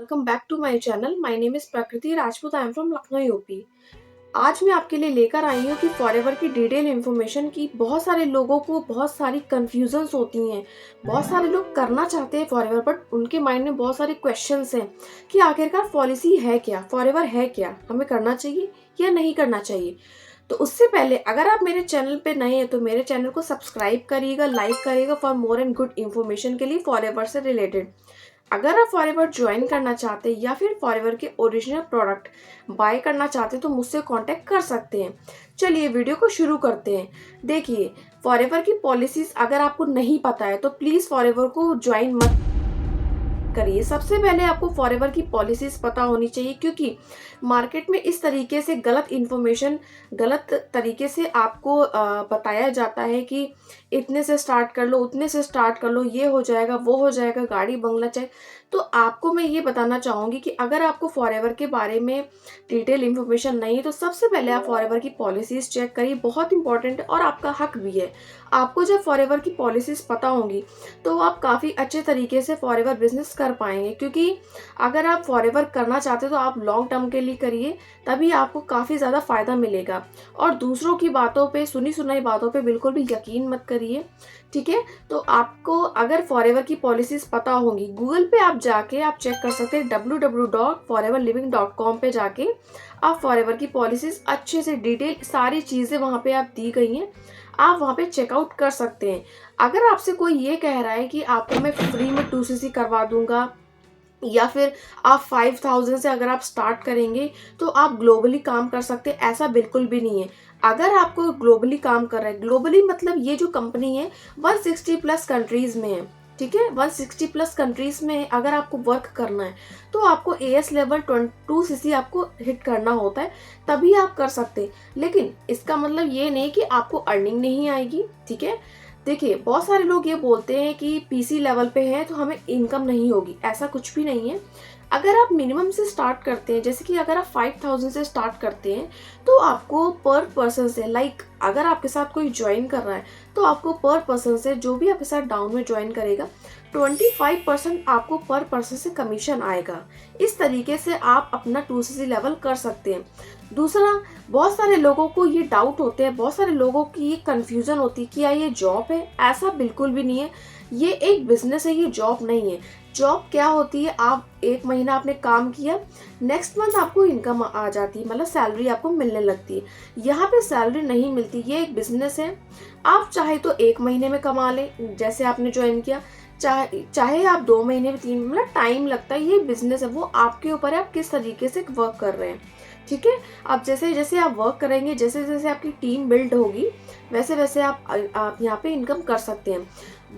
Welcome back to my channel. My name is Prakriti Rajput. I am from Lucknow UP. आज मैं आपके लिए लेकर आई हूँ कि फॉरएवर की डिटेल इन्फॉर्मेशन की बहुत सारे लोगों को बहुत सारी कन्फ्यूजन्स होती हैं। बहुत सारे लोग करना चाहते हैं फॉरएवर, बट उनके माइंड में बहुत सारे क्वेश्चंस हैं कि आखिरकार पॉलिसी है क्या, फॉरएवर है क्या, हमें करना चाहिए या नहीं करना चाहिए। तो उससे पहले अगर आप मेरे चैनल पे नए हैं तो मेरे चैनल को सब्सक्राइब करिएगा, लाइक करिएगा for more and good information के लिए फॉरएवर से रिलेटेड। अगर आप फॉरएवर ज्वाइन करना चाहते हैं या फिर फॉरएवर के ओरिजिनल प्रोडक्ट बाय करना चाहते हैं तो मुझसे कांटेक्ट कर सकते हैं। चलिए वीडियो को शुरू करते हैं। देखिए, फॉरएवर की पॉलिसीज अगर आपको नहीं पता है तो प्लीज़ फॉरएवर को ज्वाइन मत करिए। सबसे पहले आपको फॉरएवर की पॉलिसीज पता होनी चाहिए, क्योंकि मार्केट में इस तरीके से गलत इन्फॉर्मेशन गलत तरीके से आपको बताया जाता है कि इतने से स्टार्ट कर लो, उतने से स्टार्ट कर लो, ये हो जाएगा, वो हो जाएगा, गाड़ी बंगला चाहिए। तो आपको मैं ये बताना चाहूँगी कि अगर आपको फॉरएवर के बारे में डिटेल इन्फॉर्मेशन नहीं है तो सबसे पहले आप फॉरएवर की पॉलिसीज चेक करिए। बहुत इंपॉर्टेंट है और आपका हक भी है। आपको जब फॉरएवर की पॉलिसीज पता होंगी तो आप काफ़ी अच्छे तरीके से फॉरएवर बिजनेस कर पाएंगे, क्योंकि अगर आप फॉरएवर करना चाहते हो तो आप लॉन्ग टर्म के लिए करिए, तभी आपको काफ़ी ज़्यादा फ़ायदा मिलेगा। और दूसरों की बातों पे, सुनी सुनाई बातों पे बिल्कुल भी यकीन मत करिए, ठीक है। तो आपको अगर फॉरएवर की पॉलिसीज पता होंगी, गूगल पे आप जाके आप चेक कर सकते हैं, www.foreverliving.com पे जाके आप फॉरएवर की पॉलिसीज अच्छे से डिटेल सारी चीज़ें वहाँ पे आप दी गई हैं, आप वहाँ पे चेकआउट कर सकते हैं। अगर आपसे कोई ये कह रहा है कि आपको मैं फ्री में 2cc करवा दूंगा या फिर आप 5000 से अगर आप स्टार्ट करेंगे तो आप ग्लोबली काम कर सकते हैं, ऐसा बिल्कुल भी नहीं है। अगर आपको ग्लोबली काम कर रहा है, ग्लोबली मतलब ये जो कंपनी है 160 प्लस कंट्रीज में है, ठीक है। 160 प्लस कंट्रीज में अगर आपको वर्क करना है तो आपको एएस लेवल 2cc आपको हिट करना होता है, तभी आप कर सकते हैं। लेकिन इसका मतलब ये नहीं कि आपको अर्निंग नहीं आएगी, ठीक है। देखिए, बहुत सारे लोग ये बोलते हैं कि पीसी लेवल पे हैं तो हमें इनकम नहीं होगी, ऐसा कुछ भी नहीं है। अगर आप मिनिमम से स्टार्ट करते हैं, जैसे कि अगर आप 5000 से स्टार्ट करते हैं तो आपको पर पर्सन से, लाइक अगर आपके साथ कोई ज्वाइन कर रहा है तो आपको पर पर्सन से, जो भी आपके साथ डाउन में ज्वाइन करेगा, 25% आपको पर पर्सन से कमीशन आएगा। इस तरीके से आप अपना 2cc लेवल कर सकते हैं। दूसरा, बहुत सारे लोगों को ये डाउट होते हैं, बहुत सारे लोगों की ये कन्फ्यूज़न होती है कि क्या ये जॉब है। ऐसा बिल्कुल भी नहीं है, ये एक बिजनेस है, ये जॉब नहीं है। जॉब क्या होती है, आप एक महीना आपने काम किया, नेक्स्ट मंथ आपको इनकम आ जाती है, मतलब सैलरी आपको मिलने लगती है। यहाँ पे सैलरी नहीं मिलती, ये एक बिजनेस है। आप चाहे तो एक महीने में कमा लें जैसे आपने ज्वाइन किया, चाहे आप 2 महीने में, 3, मतलब टाइम लगता है। ये बिजनेस है, वो आपके ऊपर है आप किस तरीके से वर्क कर रहे हैं, ठीक है। अब जैसे जैसे आप वर्क करेंगे, जैसे जैसे आपकी टीम बिल्ड होगी, वैसे वैसे आप यहाँ पे इनकम कर सकते हैं।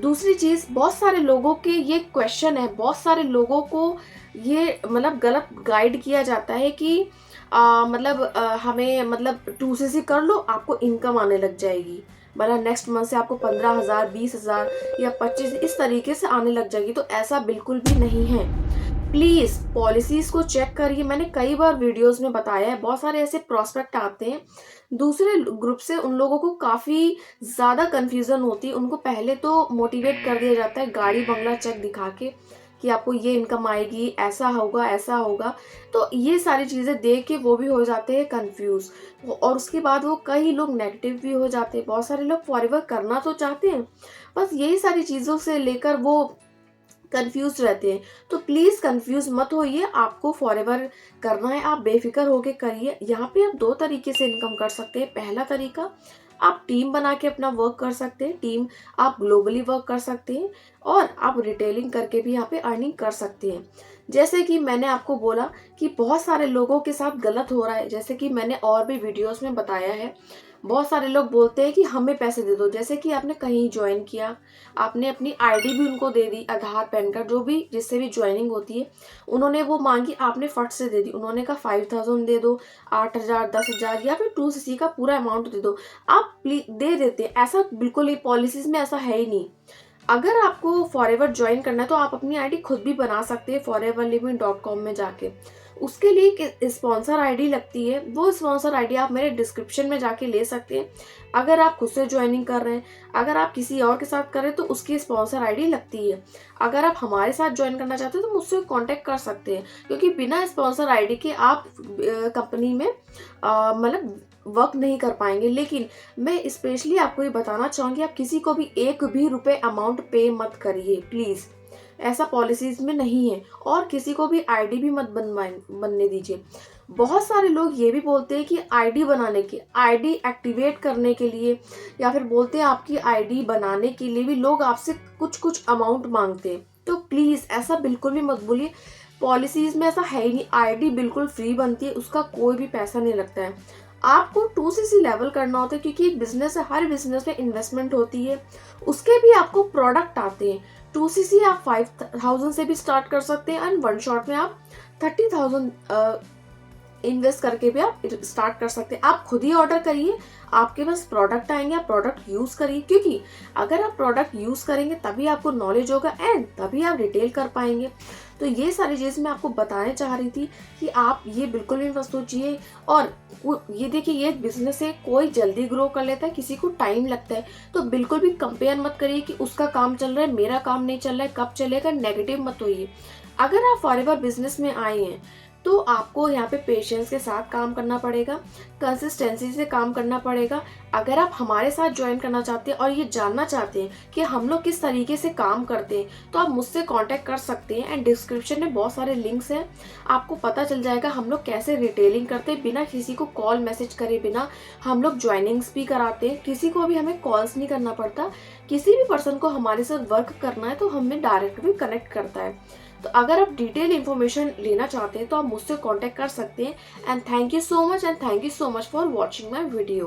दूसरी चीज़, बहुत सारे लोगों के ये क्वेश्चन है, बहुत सारे लोगों को ये मतलब गलत गाइड किया जाता है कि हमें मतलब 2cc कर लो, आपको इनकम आने लग जाएगी, मतलब नेक्स्ट मंथ से आपको 15,000, 20,000 या 25 इस तरीके से आने लग जाएगी। तो ऐसा बिल्कुल भी नहीं है। प्लीज़ पॉलिसीज़ को चेक करिए। मैंने कई बार वीडियोस में बताया है, बहुत सारे ऐसे प्रोस्पेक्ट आते हैं दूसरे ग्रुप से, उन लोगों को काफ़ी ज़्यादा कन्फ्यूज़न होती है। उनको पहले तो मोटिवेट कर दिया जाता है गाड़ी बंगला चेक दिखा के कि आपको ये इनकम आएगी, ऐसा होगा, ऐसा होगा। तो ये सारी चीज़ें देख के वो भी हो जाते हैं कन्फ्यूज़, और उसके बाद वो कई लोग नेगेटिव भी हो जाते हैं। बहुत सारे लोग फॉरएवर करना तो चाहते हैं, बस यही सारी चीज़ों से लेकर वो कंफ्यूज रहते हैं। तो प्लीज़ कंफ्यूज मत होइए, आपको फॉरएवर करना है, आप बेफिक्र होके करिए। यहाँ पे आप 2 तरीके से इनकम कर सकते हैं। पहला तरीका, आप टीम बना के अपना वर्क कर सकते हैं, टीम आप ग्लोबली वर्क कर सकते हैं, और आप रिटेलिंग करके भी यहाँ पे अर्निंग कर सकते हैं। जैसे कि मैंने आपको बोला कि बहुत सारे लोगों के साथ गलत हो रहा है, जैसे कि मैंने और भी वीडियोस में बताया है। बहुत सारे लोग बोलते हैं कि हमें पैसे दे दो, जैसे कि आपने कहीं ज्वाइन किया, आपने अपनी आईडी भी उनको दे दी, आधार, पैन कार्ड, जो भी जिससे भी ज्वाइनिंग होती है, उन्होंने वो मांगी, आपने फट से दे दी। उन्होंने कहा 5000 दे दो, 8000, 10,000 या फिर 2cc का पूरा अमाउंट दे दो, आप दे देते हैं। ऐसा बिल्कुल ही पॉलिसीज में ऐसा है ही नहीं। अगर आपको फॉरएवर ज्वाइन करना है तो आप अपनी आईडी खुद भी बना सकते हैं foreverliving.com में जाके। उसके लिए एक स्पॉन्सर आईडी लगती है, वो स्पॉन्सर आईडी आप मेरे डिस्क्रिप्शन में जाके ले सकते हैं। अगर आप खुद से ज्वाइनिंग कर रहे हैं, अगर आप किसी और के साथ कर रहे हैं तो उसकी स्पॉन्सर आईडी लगती है। अगर आप हमारे साथ ज्वाइन करना चाहते हैं तो मुझसे कांटेक्ट कर सकते हैं, क्योंकि बिना स्पॉन्सर आईडी के आप कंपनी में मतलब वर्क नहीं कर पाएंगे। लेकिन मैं स्पेशली आपको ये बताना चाहूँगी, आप किसी को भी एक भी रुपए अमाउंट पे मत करिए प्लीज़, ऐसा पॉलिसीज में नहीं है। और किसी को भी आईडी भी मत बनने दीजिए। बहुत सारे लोग ये भी बोलते हैं कि आईडी बनाने के, आईडी एक्टिवेट करने के लिए, या फिर बोलते हैं आपकी आईडी बनाने के लिए भी लोग आपसे कुछ कुछ अमाउंट मांगते हैं। तो प्लीज़ ऐसा बिल्कुल भी मत बोलिए, पॉलिसीज में ऐसा है ही नहीं। आईडी बिल्कुल फ्री बनती है, उसका कोई भी पैसा नहीं लगता है। आपको 2cc लेवल करना होता है, क्योंकि एक बिजनेस है, हर बिजनेस में इन्वेस्टमेंट होती है, उसके भी आपको प्रोडक्ट आते हैं। 2cc आप 5000 से भी स्टार्ट कर सकते हैं एंड वन शॉट में आप 30,000 इन्वेस्ट करके भी आप स्टार्ट कर सकते हैं। आप खुद ही ऑर्डर करिए, आपके पास प्रोडक्ट आएंगे, आप प्रोडक्ट यूज करिए, क्योंकि अगर आप प्रोडक्ट यूज करेंगे तभी आपको नॉलेज होगा एंड तभी आप रिटेल कर पाएंगे। तो ये सारी चीज़ मैं आपको बताने चाह रही थी कि आप ये बिल्कुल भी मत सोचिए। और ये देखिए, ये बिजनेस है, कोई जल्दी ग्रो कर लेता है, किसी को टाइम लगता है। तो बिल्कुल भी कंपेयर मत करिए कि उसका काम चल रहा है, मेरा काम नहीं चल रहा है, कब चलेगा, नेगेटिव मत होइए। अगर आप फॉरएवर बिजनेस में आए हैं तो आपको यहाँ पे पेशेंस के साथ काम करना पड़ेगा, कंसिस्टेंसी से काम करना पड़ेगा। अगर आप हमारे साथ ज्वाइन करना चाहते हैं और ये जानना चाहते हैं कि हम लोग किस तरीके से काम करते हैं, तो आप मुझसे कांटेक्ट कर सकते हैं एंड डिस्क्रिप्शन में बहुत सारे लिंक्स हैं, आपको पता चल जाएगा हम लोग कैसे रिटेलिंग करते हैं। बिना किसी को कॉल मैसेज करे बिना हम लोग ज्वाइनिंग्स भी कराते हैं, किसी को भी हमें कॉल्स नहीं करना पड़ता। किसी भी पर्सन को हमारे साथ वर्क करना है तो हमें डायरेक्ट भी कनेक्ट करता है। तो अगर आप डिटेल इन्फॉर्मेशन लेना चाहते हैं तो आप मुझसे कांटेक्ट कर सकते हैं। And thank you so much for watching my video.